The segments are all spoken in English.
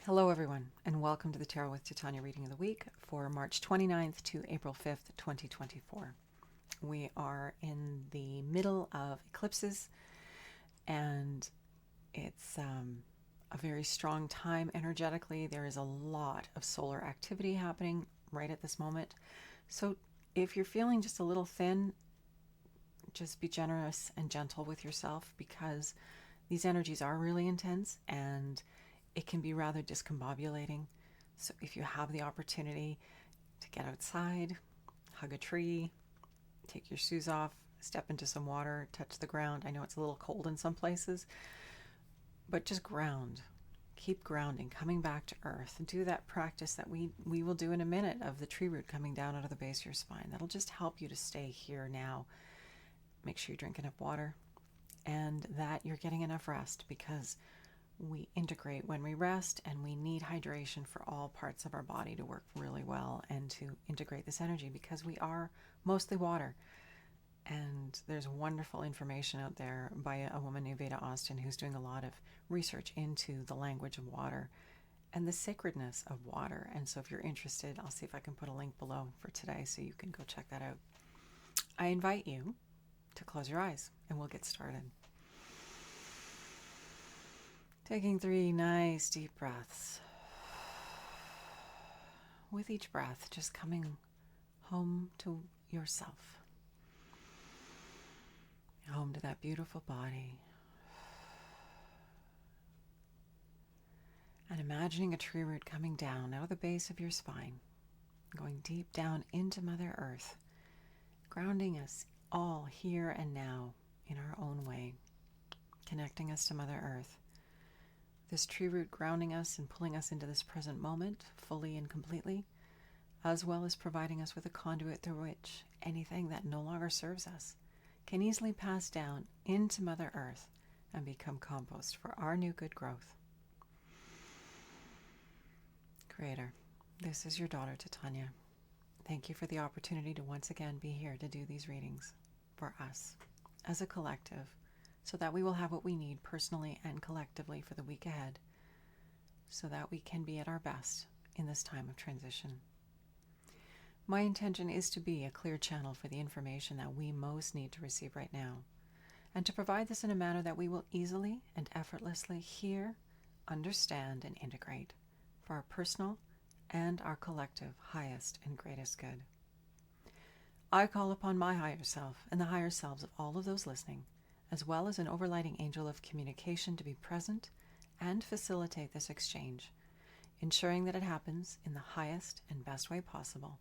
Hello, everyone, and welcome to the Tarot with Titania reading of the week for March 29th to April 5th, 2024. We are in the middle of eclipses, and it's a very strong time energetically. There is a lot of solar activity happening right at this moment. So if you're feeling just a little thin, just be generous and gentle with yourself because these energies are really intense and it can be rather discombobulating. So if you have the opportunity to get outside, hug a tree, take your shoes off, step into some water, touch the ground. I know it's a little cold in some places, but just ground. Keep grounding, coming back to earth. Do that practice that we will do in a minute of the tree root coming down out of the base of your spine. That'll just help you to stay here now. Make sure you drink enough water and that you're getting enough rest because we integrate when we rest, and we need hydration for all parts of our body to work really well and to integrate this energy because we are mostly water. And there's wonderful information out there by a woman named Veda Austin who's doing a lot of research into the language of water and the sacredness of water. And so if you're interested, I'll see if I can put a link below for today so you can go check that out. I invite you to close your eyes and we'll get started. Taking 3 nice deep breaths. With each breath, just coming home to yourself. Home to that beautiful body. And imagining a tree root coming down out of the base of your spine, going deep down into Mother Earth, grounding us all here and now in our own way, connecting us to Mother Earth. This tree root grounding us and pulling us into this present moment fully and completely, as well as providing us with a conduit through which anything that no longer serves us can easily pass down into Mother Earth and become compost for our new good growth. Creator, this is your daughter Titania. Thank you for the opportunity to once again be here to do these readings for us as a collective, so that we will have what we need personally and collectively for the week ahead, so that we can be at our best in this time of transition. My intention is to be a clear channel for the information that we most need to receive right now, and to provide this in a manner that we will easily and effortlessly hear, understand, and integrate for our personal and our collective highest and greatest good. I call upon my higher self and the higher selves of all of those listening, as well as an overlighting angel of communication, to be present and facilitate this exchange, ensuring that it happens in the highest and best way possible,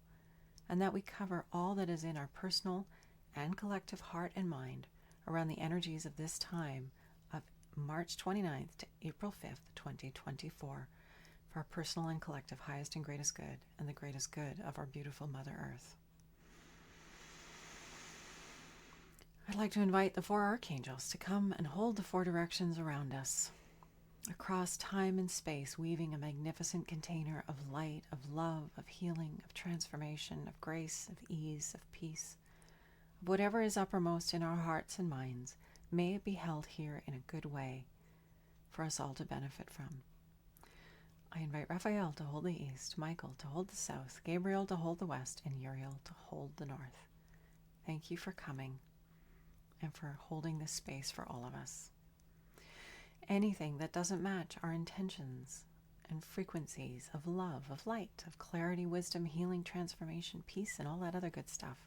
and that we cover all that is in our personal and collective heart and mind around the energies of this time of March 29th to April 5th, 2024, for our personal and collective highest and greatest good, and the greatest good of our beautiful Mother Earth. I'd like to invite the 4 archangels to come and hold the 4 directions around us, across time and space, weaving a magnificent container of light, of love, of healing, of transformation, of grace, of ease, of peace. Whatever is uppermost in our hearts and minds, may it be held here in a good way for us all to benefit from. I invite Raphael to hold the east, Michael to hold the south, Gabriel to hold the west, and Uriel to hold the north. Thank you for coming and for holding this space for all of us. Anything that doesn't match our intentions and frequencies of love, of light, of clarity, wisdom, healing, transformation, peace, and all that other good stuff,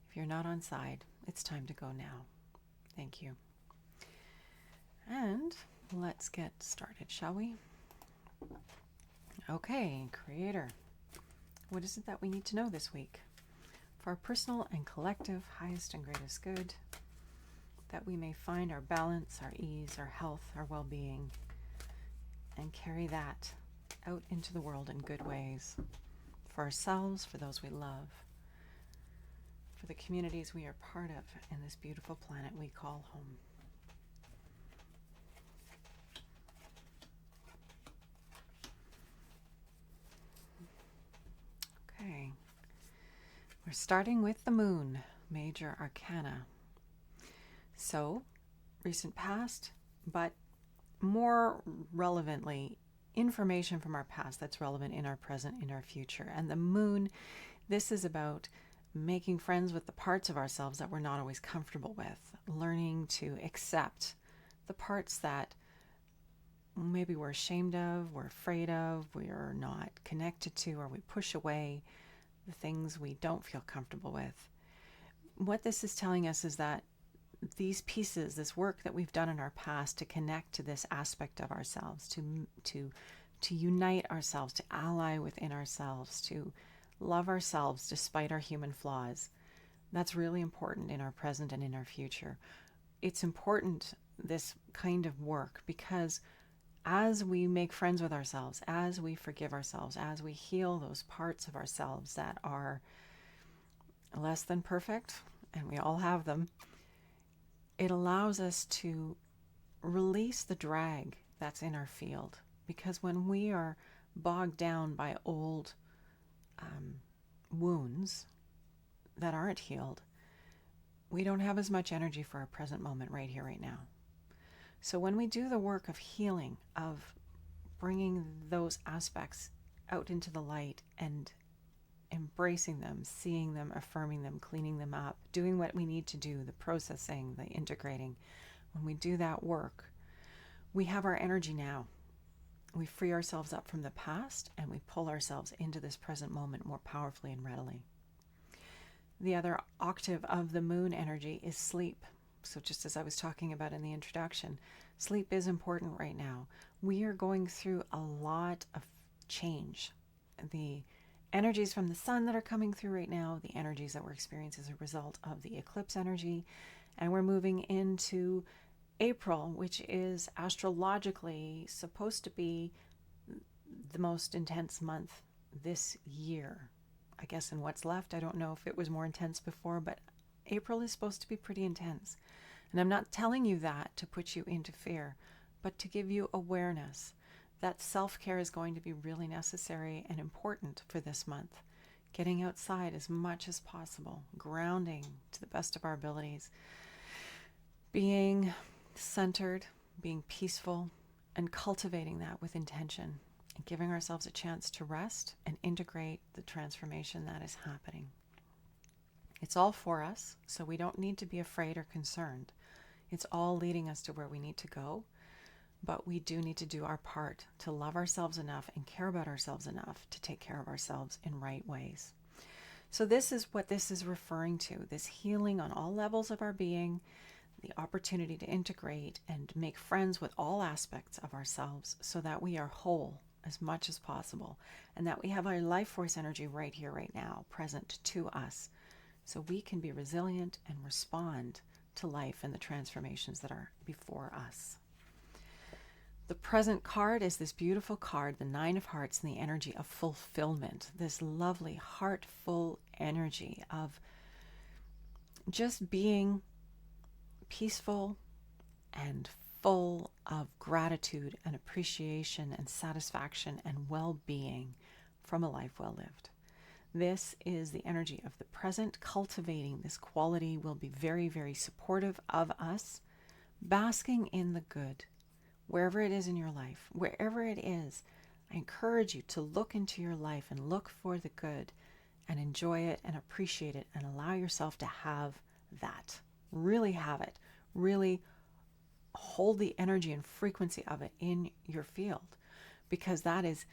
if you're not on side, it's time to go now. Thank you. And let's get started, shall we? Okay, Creator, what is it that we need to know this week for our personal and collective highest and greatest good, that we may find our balance, our ease, our health, our well-being, and carry that out into the world in good ways for ourselves, for those we love, for the communities we are part of in this beautiful planet we call home. Okay, we're starting with the moon, major arcana. So, recent past, but more relevantly information from our past that's relevant in our present, in our future. And the moon, this is about making friends with the parts of ourselves that we're not always comfortable with, learning to accept the parts that maybe we're ashamed of, we're afraid of, we're not connected to, or we push away, the things we don't feel comfortable with. What this is telling us is that these pieces, this work that we've done in our past to connect to this aspect of ourselves, to unite ourselves, to ally within ourselves, to love ourselves despite our human flaws, that's really important in our present and in our future. It's important, this kind of work, because as we make friends with ourselves, as we forgive ourselves, as we heal those parts of ourselves that are less than perfect, and we all have them, it allows us to release the drag that's in our field. Because when we are bogged down by old wounds that aren't healed, we don't have as much energy for our present moment right here, right now. So when we do the work of healing, of bringing those aspects out into the light and embracing them, seeing them, affirming them, cleaning them up, doing what we need to do, the processing, the integrating, when we do that work, we have our energy now. We free ourselves up from the past and we pull ourselves into this present moment more powerfully and readily. The other octave of the moon energy is sleep. So just as I was talking about in the introduction, sleep is important right now. We are going through a lot of change. The energies from the sun that are coming through right now, the energies that we're experiencing as a result of the eclipse energy, and we're moving into April, which is astrologically supposed to be the most intense month this year. I guess in what's left, I don't know if it was more intense before, but April is supposed to be pretty intense. And I'm not telling you that to put you into fear, but to give you awareness that self-care is going to be really necessary and important for this month. Getting outside as much as possible, grounding to the best of our abilities, being centered, being peaceful, and cultivating that with intention, and giving ourselves a chance to rest and integrate the transformation that is happening. It's all for us, so we don't need to be afraid or concerned. It's all leading us to where we need to go, but we do need to do our part to love ourselves enough and care about ourselves enough to take care of ourselves in right ways. So this is what this is referring to, this healing on all levels of our being, the opportunity to integrate and make friends with all aspects of ourselves so that we are whole as much as possible, and that we have our life force energy right here, right now, present to us, so we can be resilient and respond to life and the transformations that are before us. The present card is this beautiful card, the Nine of Hearts, and the energy of fulfillment, this lovely, heartful energy of just being peaceful and full of gratitude and appreciation and satisfaction and well-being from a life well lived. This is the energy of the present. Cultivating this quality will be very, very supportive of us, basking in the good, wherever it is in your life, wherever it is. I encourage you to look into your life and look for the good and enjoy it and appreciate it and allow yourself to have that. Really have it. Really hold the energy and frequency of it in your field, because that is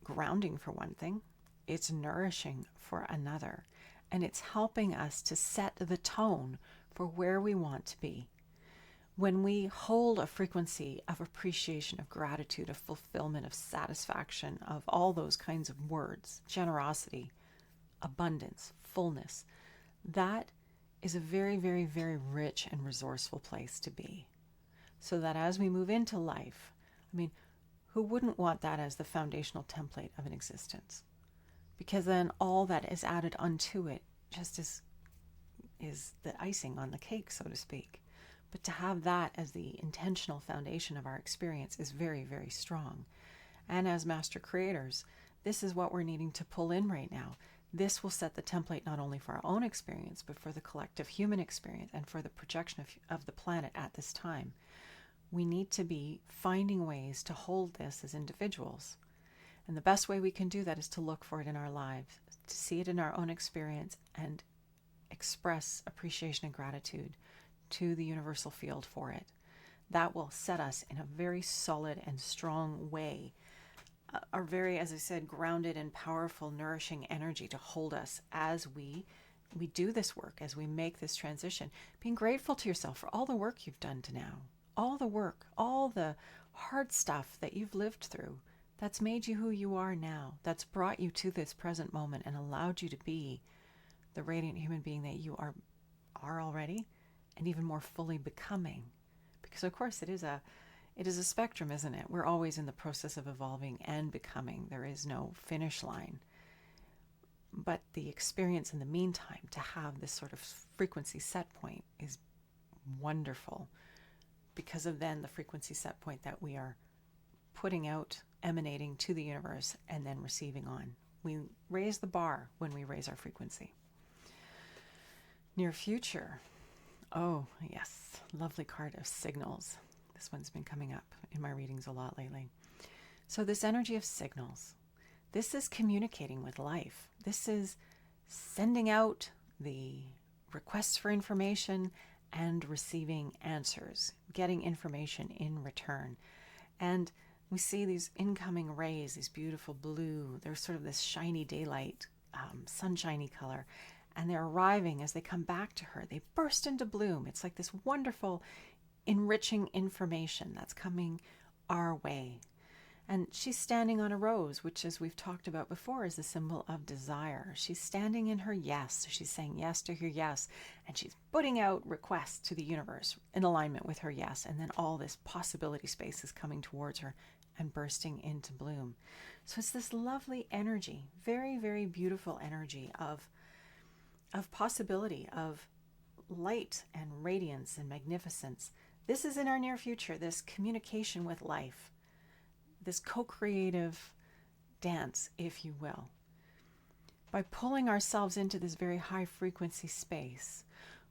grounding for one thing. It's nourishing for another, and it's helping us to set the tone for where we want to be. When we hold a frequency of appreciation, of gratitude, of fulfillment, of satisfaction, of all those kinds of words, generosity, abundance, fullness, that is a very, very, very rich and resourceful place to be. So that as we move into life, who wouldn't want that as the foundational template of an existence? Because then all that is added unto it just is the icing on the cake, so to speak. But to have that as the intentional foundation of our experience is very, very strong. And as master creators, this is what we're needing to pull in right now. This will set the template not only for our own experience, but for the collective human experience and for the projection of the planet at this time. we need to be finding ways to hold this as individuals. And the best way we can do that is to look for it in our lives, to see it in our own experience and express appreciation and gratitude to the universal field for it. That will set us in a very solid and strong way, a very, as I said, grounded and powerful, nourishing energy to hold us as we do this work, as we make this transition. Being grateful to yourself for all the work you've done to now, all the work, all the hard stuff that you've lived through, that's made you who you are now, that's brought you to this present moment and allowed you to be the radiant human being that you are already, and even more fully becoming. Because of course it is a spectrum, isn't it? We're always in the process of evolving and becoming. There is no finish line. But the experience in the meantime, to have this sort of frequency set point, is wonderful, because of then the frequency set point that we are putting out, emanating to the universe, and then receiving on. We raise the bar when we raise our frequency. Near future. Oh, yes. Lovely card of signals. This one's been coming up in my readings a lot lately. So this energy of signals, this is communicating with life. This is sending out the requests for information and receiving answers, getting information in return. And we see these incoming rays, these beautiful blue, they're sort of this shiny daylight, sunshiny color. And they're arriving as they come back to her. They burst into bloom. It's like this wonderful, enriching information that's coming our way. And she's standing on a rose, which, as we've talked about before, is a symbol of desire. She's standing in her yes. She's saying yes to her yes. And she's putting out requests to the universe in alignment with her yes. And then all this possibility space is coming towards her and bursting into bloom. So it's this lovely energy, very, very beautiful energy of possibility, of light and radiance and magnificence. This is in our near future, this communication with life, this co-creative dance, if you will. By pulling ourselves into this very high frequency space,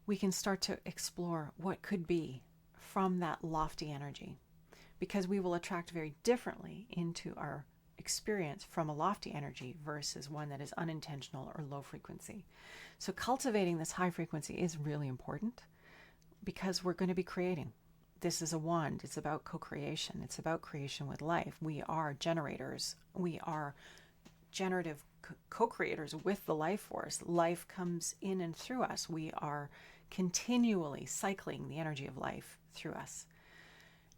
we can start to explore what could be from that lofty energy, because we will attract very differently into our experience from a lofty energy versus one that is unintentional or low frequency. So cultivating this high frequency is really important, because we're going to be creating. This is a wand. It's about co-creation. It's about creation with life. We are generators. We are generative co-creators with the life force. Life comes in and through us. We are continually cycling the energy of life through us.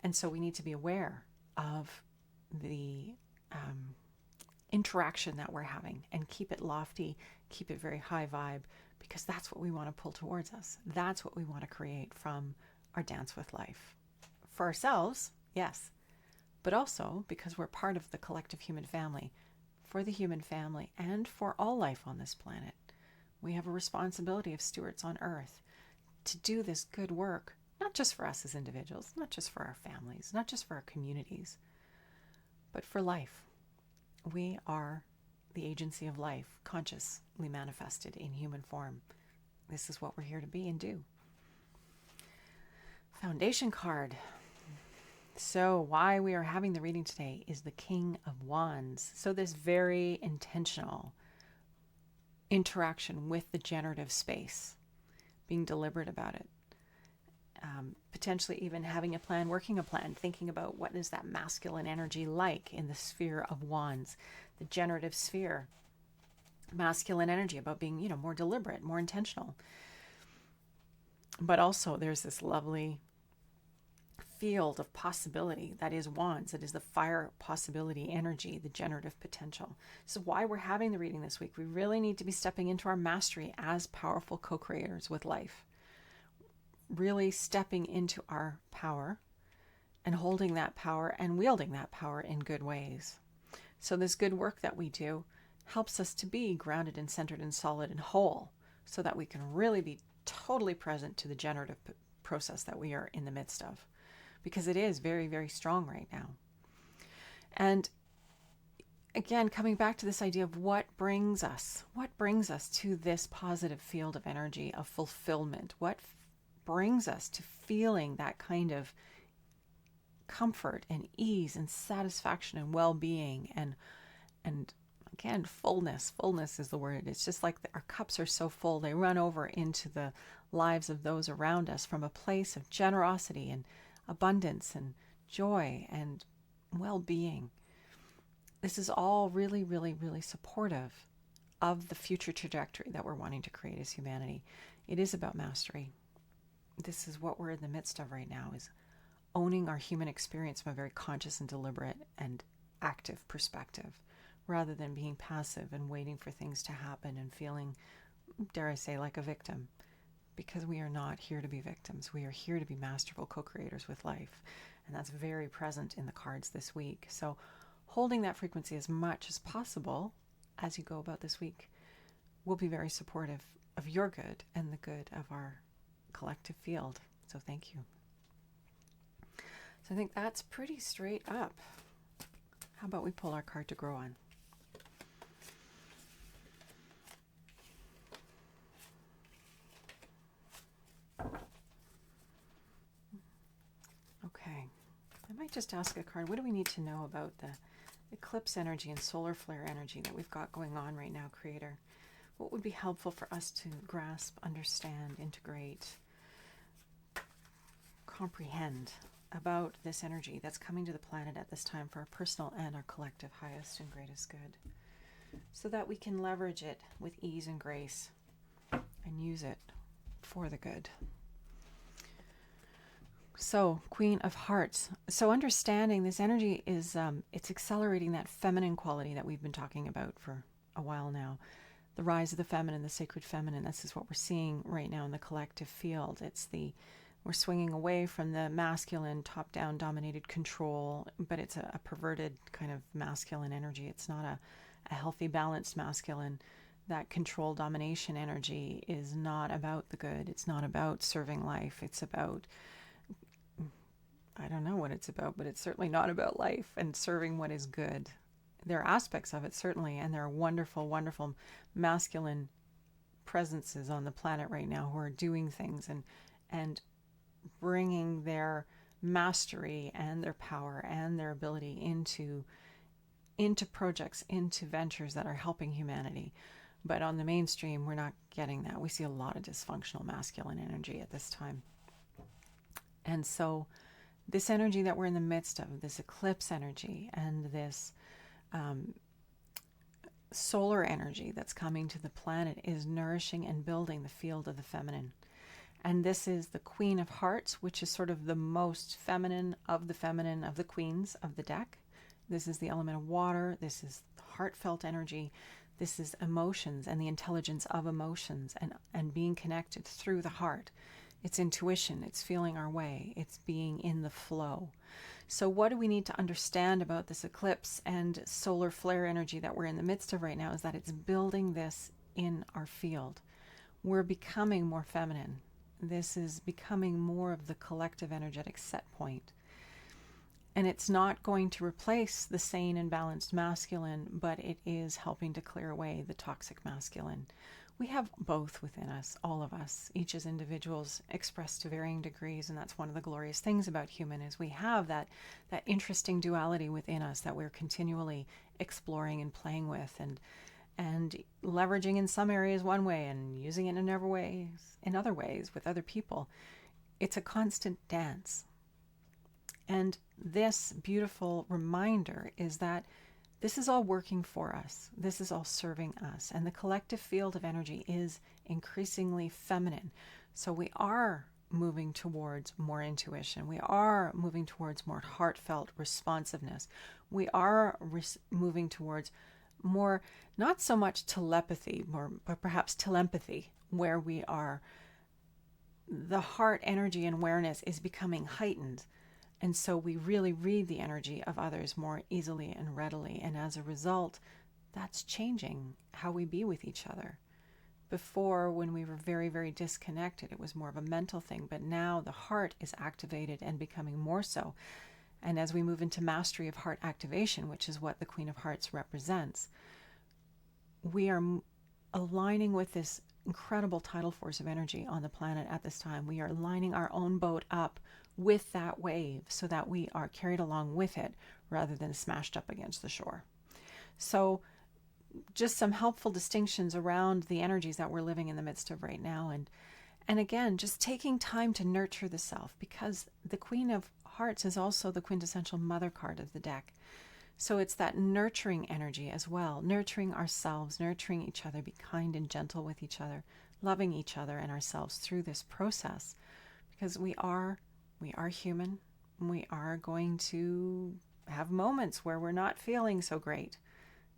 And so we need to be aware of the interaction that we're having and keep it lofty, keep it very high vibe, because that's what we want to pull towards us. That's what we want to create from our dance with life. For ourselves, yes, but also because we're part of the collective human family, for the human family and for all life on this planet. We have a responsibility of stewards on earth to do this good work, not just for us as individuals, not just for our families, not just for our communities, but for life. We are the agency of life, consciously manifested in human form. This is what we're here to be and do. Foundation card. So why we are having the reading today is the King of Wands. So this very intentional interaction with the generative space, being deliberate about it. Potentially even having a plan, working a plan, thinking about what is that masculine energy like in the sphere of wands, the generative sphere. Masculine energy about being, more deliberate, more intentional. But also there's this lovely field of possibility that is wands. It is the fire possibility energy, the generative potential. So why we're having the reading this week, we really need to be stepping into our mastery as powerful co-creators with life. Really stepping into our power and holding that power and wielding that power in good ways. So this good work that we do helps us to be grounded and centered and solid and whole, so that we can really be totally present to the generative process that we are in the midst of, because it is very, very strong right now. And again, coming back to this idea of what brings us to this positive field of energy, of fulfillment, what brings us to feeling that kind of comfort and ease and satisfaction and well-being and again, fullness. Fullness is the word. It's just like our cups are so full, they run over into the lives of those around us from a place of generosity and abundance and joy and well-being. This is all really, really, really supportive of the future trajectory that we're wanting to create as humanity. It is about mastery. This is what we're in the midst of right now, is owning our human experience from a very conscious and deliberate and active perspective, rather than being passive and waiting for things to happen and feeling, dare I say, like a victim. Because we are not here to be victims. We are here to be masterful co-creators with life. And that's very present in the cards this week. So holding that frequency as much as possible as you go about this week will be very supportive of your good and the good of our collective field. So thank you. So I think that's pretty straight up. How about we pull our card to grow on? Okay. I might just ask a card. What do we need to know about the eclipse energy and solar flare energy that we've got going on right now, Creator? What would be helpful for us to grasp, understand, integrate, comprehend about this energy that's coming to the planet at this time for our personal and our collective highest and greatest good, so that we can leverage it with ease and grace and use it for the good? So, Queen of Hearts. So understanding this energy is, it's accelerating that feminine quality that we've been talking about for a while now. The rise of the feminine, the sacred feminine. This is what we're seeing right now in the collective field. We're swinging away from the masculine, top-down dominated control, but it's a perverted kind of masculine energy. It's not a healthy, balanced masculine. That control domination energy is not about the good. It's not about serving life. It's about, I don't know what it's about, but it's certainly not about life and serving what is good. There are aspects of it, certainly, and there are wonderful, wonderful masculine presences on the planet right now who are doing things and bringing their mastery and their power and their ability into projects, into ventures that are helping humanity. But on the mainstream, we're not getting that. We see a lot of dysfunctional masculine energy at this time. And so this energy that we're in the midst of, this eclipse energy and this solar energy that's coming to the planet, is nourishing and building the field of the feminine. And this is the Queen of Hearts, which is sort of the most feminine of the queens of the deck. This is the element of water. This is heartfelt energy. This is emotions and the intelligence of emotions and being connected through the heart. It's intuition. It's feeling our way. It's being in the flow. So what do we need to understand about this eclipse and solar flare energy that we're in the midst of right now is that it's building this in our field. We're becoming more feminine. This is becoming more of the collective energetic set point. And it's not going to replace the sane and balanced masculine, but it is helping to clear away the toxic masculine. We have both within us, all of us, each as individuals, expressed to varying degrees, and that's one of the glorious things about human, is we have that interesting duality within us that we're continually exploring and playing with and leveraging in some areas one way and using it in other ways with other people. It's a constant dance. And this beautiful reminder is that this is all working for us. This is all serving us. And the collective field of energy is increasingly feminine. So we are moving towards more intuition. We are moving towards more heartfelt responsiveness. We are moving towards more, not so much telepathy, but perhaps telepathy, where the heart energy and awareness is becoming heightened. And so we really read the energy of others more easily and readily. And as a result, that's changing how we be with each other. Before, when we were very, very disconnected, it was more of a mental thing. But now the heart is activated and becoming more so. And as we move into mastery of heart activation, which is what the Queen of Hearts represents, we are aligning with this incredible tidal force of energy on the planet at this time. We are lining our own boat up with that wave so that we are carried along with it rather than smashed up against the shore. So just some helpful distinctions around the energies that we're living in the midst of right now. And again, just taking time to nurture the self, because the Queen of Hearts is also the quintessential mother card of the deck. So it's that nurturing energy as well, nurturing ourselves, nurturing each other, be kind and gentle with each other, loving each other and ourselves through this process, because we are human. We are going to have moments where we're not feeling so great,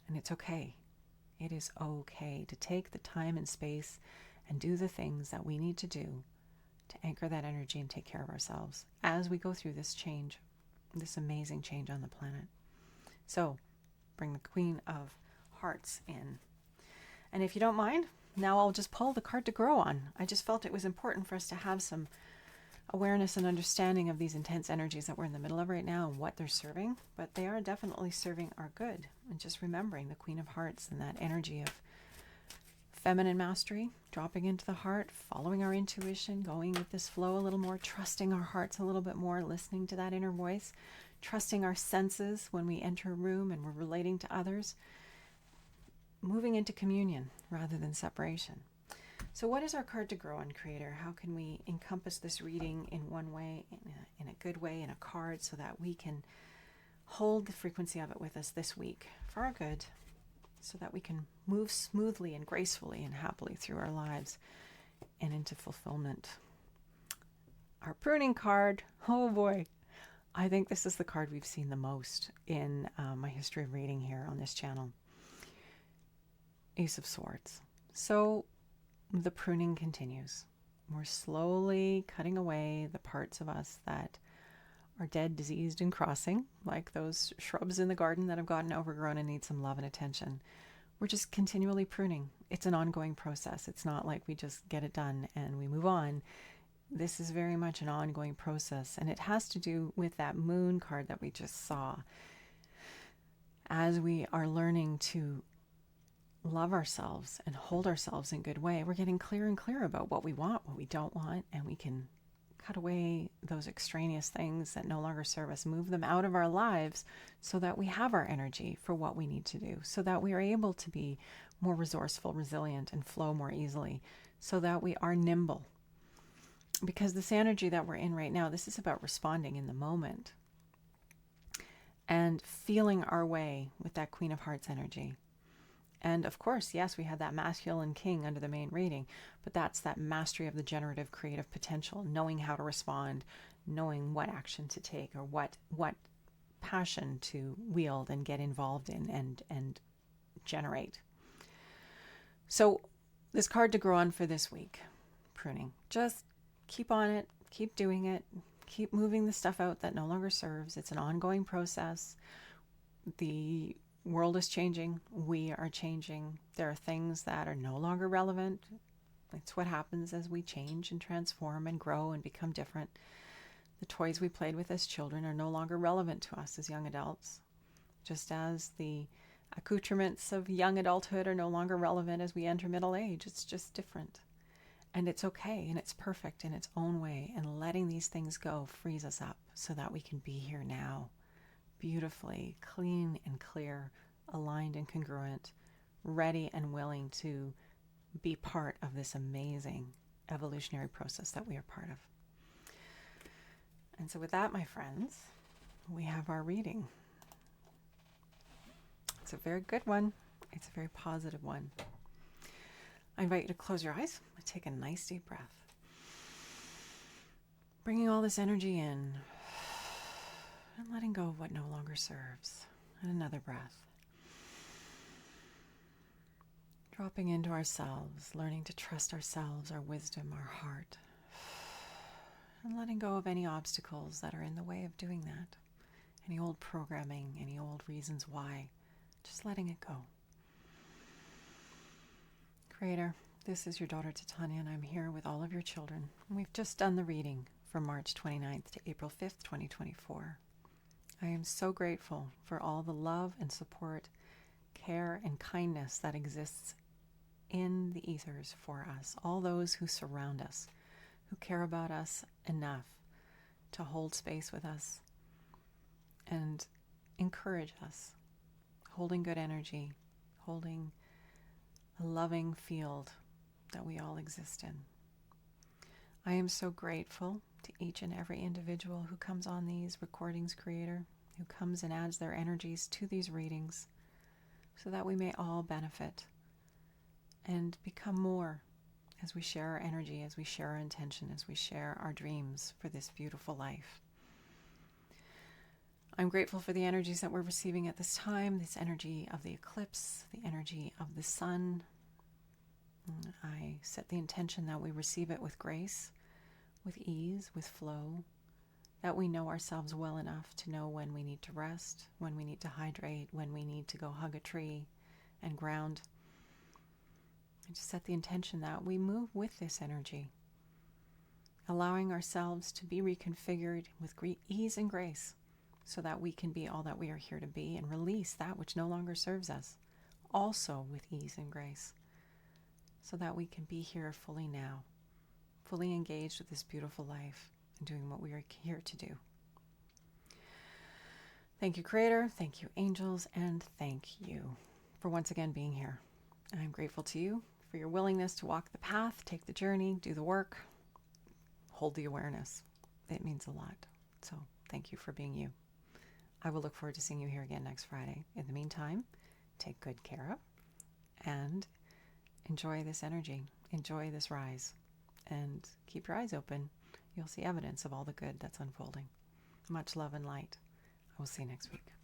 and it's okay. It is okay to take the time and space and do the things that we need to do to anchor that energy and take care of ourselves as we go through this change, this amazing change on the planet. So bring the Queen of Hearts in. And if you don't mind, now I'll just pull the card to grow on. I just felt it was important for us to have some awareness and understanding of these intense energies that we're in the middle of right now and what they're serving. But they are definitely serving our good. And just remembering the Queen of Hearts and that energy of feminine mastery, dropping into the heart, following our intuition, going with this flow a little more, trusting our hearts a little bit more, listening to that inner voice, trusting our senses when we enter a room and we're relating to others, moving into communion rather than separation. So what is our card to grow on, Creator? How can we encompass this reading in one way, in a good way, in a card, so that we can hold the frequency of it with us this week for our good, so that we can move smoothly and gracefully and happily through our lives and into fulfillment? Our pruning card, oh boy. I think this is the card we've seen the most in my history of reading here on this channel. Ace of Swords. So the pruning continues. We're slowly cutting away the parts of us that are dead, diseased, and crossing, like those shrubs in the garden that have gotten overgrown and need some love and attention. We're just continually pruning. It's an ongoing process. It's not like we just get it done and we move on. This is very much an ongoing process, and it has to do with that moon card that we just saw. As we are learning to love ourselves and hold ourselves in good way, we're getting clearer and clearer about what we want, what we don't want, and we can cut away those extraneous things that no longer serve us, move them out of our lives so that we have our energy for what we need to do, so that we are able to be more resourceful, resilient, and flow more easily, so that we are nimble. Because this energy that we're in right now, this is about responding in the moment and feeling our way with that Queen of Hearts energy. And of course, yes, we had that masculine king under the main reading, but that's that mastery of the generative creative potential, knowing how to respond, knowing what action to take, or what passion to wield and get involved in and generate. So this card to grow on for this week, pruning. Just keep on it, keep doing it, keep moving the stuff out that no longer serves. It's an ongoing process. The world is changing. We are changing. There are things that are no longer relevant. It's what happens as we change and transform and grow and become different. The toys we played with as children are no longer relevant to us as young adults, just as the accoutrements of young adulthood are no longer relevant as we enter middle age. It's just different. And it's okay, and it's perfect in its own way. And letting these things go frees us up so that we can be here now, beautifully, clean and clear, aligned and congruent, ready and willing to be part of this amazing evolutionary process that we are part of. And so with that, my friends, we have our reading. It's a very good one. It's a very positive one. I invite you to close your eyes and take a nice deep breath. Bringing all this energy in and letting go of what no longer serves. And another breath. Dropping into ourselves, learning to trust ourselves, our wisdom, our heart. And letting go of any obstacles that are in the way of doing that. Any old programming, any old reasons why. Just letting it go. Creator, this is your daughter Titania, and I'm here with all of your children. We've just done the reading from March 29th to April 5th, 2024. I am so grateful for all the love and support, care and kindness that exists in the ethers for us, all those who surround us, who care about us enough to hold space with us and encourage us, holding good energy, holding a loving field that we all exist in. I am so grateful to each and every individual who comes on these recordings, Creator, who comes and adds their energies to these readings so that we may all benefit and become more as we share our energy, as we share our intention, as we share our dreams for this beautiful life. I'm grateful for the energies that we're receiving at this time, this energy of the eclipse, the energy of the sun. I set the intention that we receive it with grace, with ease, with flow, that we know ourselves well enough to know when we need to rest, when we need to hydrate, when we need to go hug a tree and ground. I just set the intention that we move with this energy, allowing ourselves to be reconfigured with ease and grace so that we can be all that we are here to be and release that which no longer serves us, also with ease and grace, so that we can be here fully now, fully engaged with this beautiful life and doing what we are here to do. Thank you, Creator. Thank you, angels. And thank you for once again being here. I'm grateful to you for your willingness to walk the path, take the journey, do the work, hold the awareness. It means a lot. So thank you for being you. I will look forward to seeing you here again next Friday. In the meantime, take good care of and enjoy this energy. Enjoy this rise. And keep your eyes open. You'll see evidence of all the good that's unfolding. Much love and light. I will see you next week.